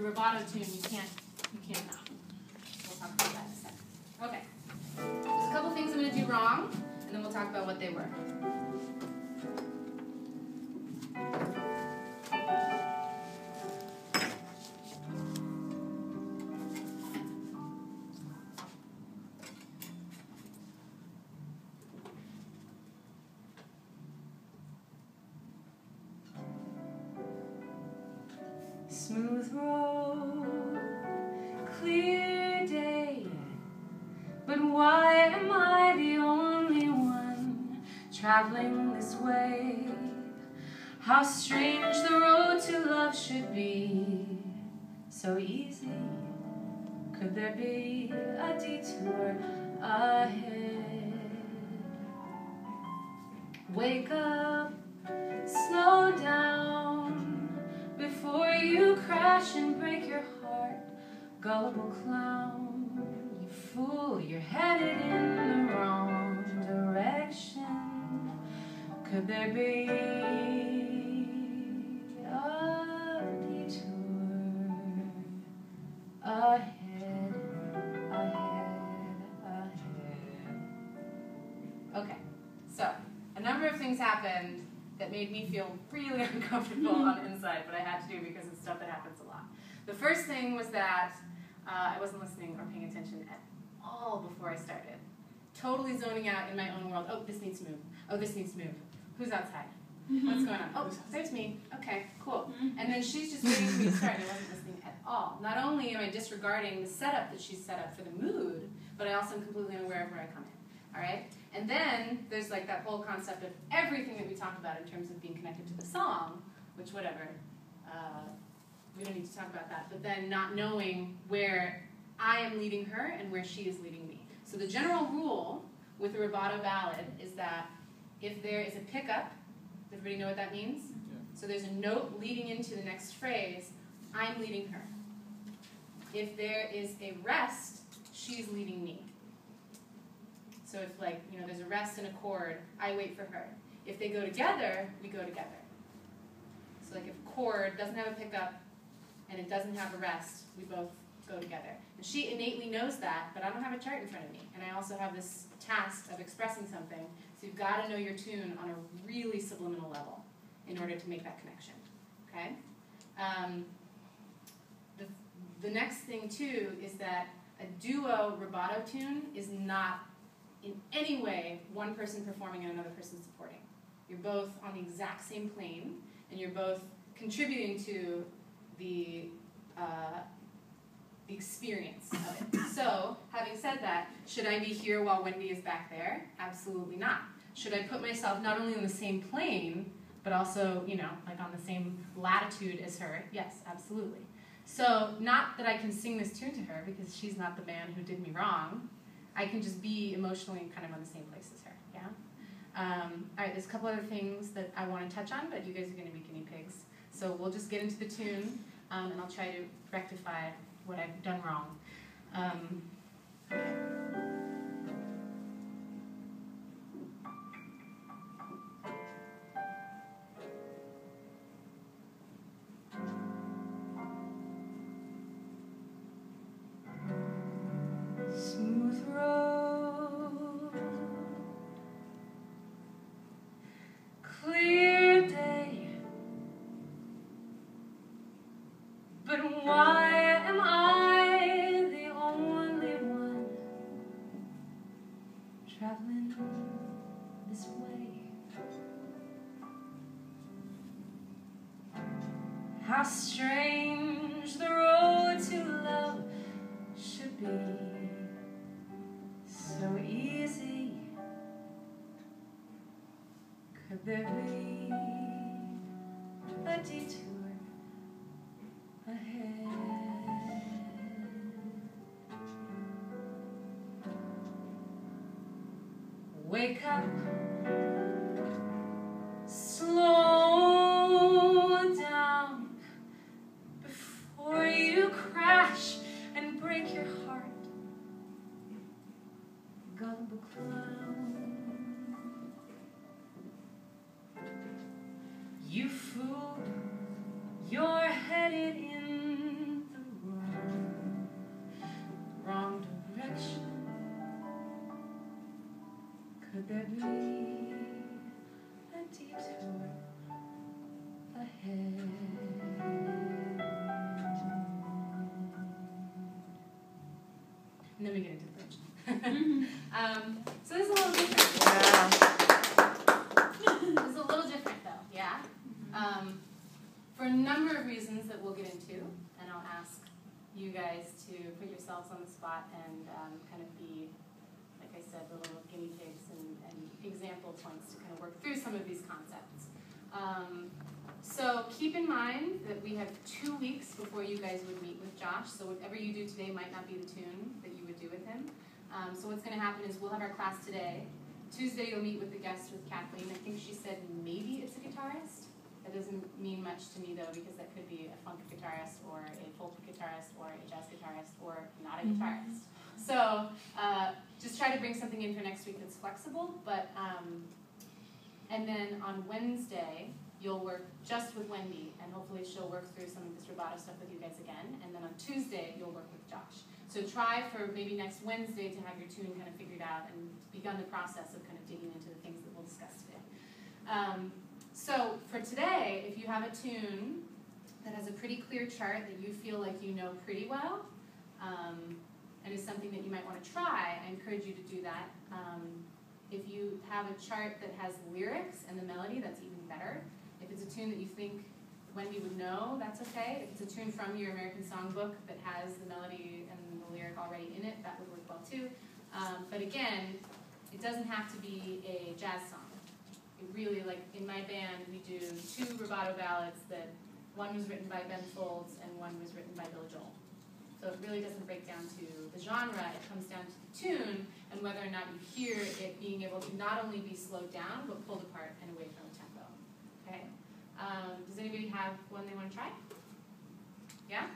rubato tune, you can't not. We'll talk about that in a second. Okay. There's a couple things I'm going to do wrong, and then we'll talk about what they were. Smooth road, clear day, but why am I the only one traveling this way? How strange the road to love should be, so easy. Could there be a detour ahead? Wake up, slow down, before you crash and break your heart. Gullible clown, you fool, you're headed in the wrong direction. Could there be a detour ahead, ahead? Okay, so a number of things happened that made me feel really uncomfortable on the inside, but I had to do because it's stuff that happens a lot. The first thing was that I wasn't listening or paying attention at all before I started. Totally zoning out in my own world. Oh, this needs to move. Oh, this needs to move. Who's outside? What's going on? Oh, there's me. Okay, cool. And then she's just waiting for me to start, and I wasn't listening at all. Not only am I disregarding the setup that she's set up for the mood, but I also am completely unaware of where I come in. All right? And then there's like that whole concept of everything that we talk about in terms of being connected to the song, which whatever, we don't need to talk about that, but then not knowing where I am leading her and where she is leading me. So the general rule with a rubato ballad is that if there is a pickup, does everybody know what that means? Yeah. So there's a note leading into the next phrase, I'm leading her. If there is a rest, she's leading me. So if like, you know, there's a rest and a chord, I wait for her. If they go together, we go together. So like if a chord doesn't have a pickup and it doesn't have a rest, we both go together. And she innately knows that, but I don't have a chart in front of me. And I also have this task of expressing something. So you've got to know your tune on a really subliminal level in order to make that connection. Okay? The next thing too is that a duo rubato tune is not in any way one person performing and another person supporting. You're both on the exact same plane, and you're both contributing to the experience of it. So, having said that, should I be here while Wendy is back there? Absolutely not. Should I put myself not only on the same plane, but also, you know, like on the same latitude as her? Yes, absolutely. So, not that I can sing this tune to her because she's not the man who did me wrong. I can just be emotionally kind of on the same place as her, yeah? All right, there's a couple other things that I want to touch on, but you guys are going to be guinea pigs. So we'll just get into the tune, and I'll try to rectify what I've done wrong. Okay. Smooth road, clear day, but why am I the only one traveling this way? How strange the road to love should be, so easy. Could there be a detour ahead? Wake up, slow down, before you crash and break your heart. Gullible clown, you fool, you're headed in the could there be a detour ahead? And then we get into the bridge. So this is a little different. This is a little different though, yeah? For a number of reasons that we'll get into, and I'll ask you guys to put yourselves on the spot and kind of be, like I said, the little guinea pigs and example points to kind of work through some of these concepts. So keep in mind that we have 2 weeks before you guys would meet with Josh, so whatever you do today might not be the tune that you would do with him. So what's going to happen is we'll have our class today. Tuesday you'll meet with the guest with Kathleen. I think she said maybe it's a guitarist. That doesn't mean much to me though, because that could be a funk guitarist or a folk guitarist or a jazz guitarist or not a guitarist. So just try to bring something in for next week that's flexible. But and then on Wednesday you'll work just with Wendy, and hopefully she'll work through some of this Rubato stuff with you guys again. And then on Tuesday you'll work with Josh. So try for maybe next Wednesday to have your tune kind of figured out and begun the process of kind of digging into the things that we'll discuss today. So for today, if you have a tune that has a pretty clear chart that you feel like you know pretty well, and is something that you might want to try, I encourage you to do that. If you have a chart that has lyrics and the melody, that's even better. If it's a tune that you think Wendy would know, that's okay. If it's a tune from your American Songbook that has the melody and the lyric already in it, that would work well too. But again, it doesn't have to be a jazz song. It really, like in my band, we do 2 Rubato ballads that one was written by Ben Folds and one was written by Bill Joel. So it really doesn't break down to the genre, it comes down to the tune and whether or not you hear it being able to not only be slowed down, but pulled apart and away from the tempo. Okay? Does anybody have one they want to try? Yeah?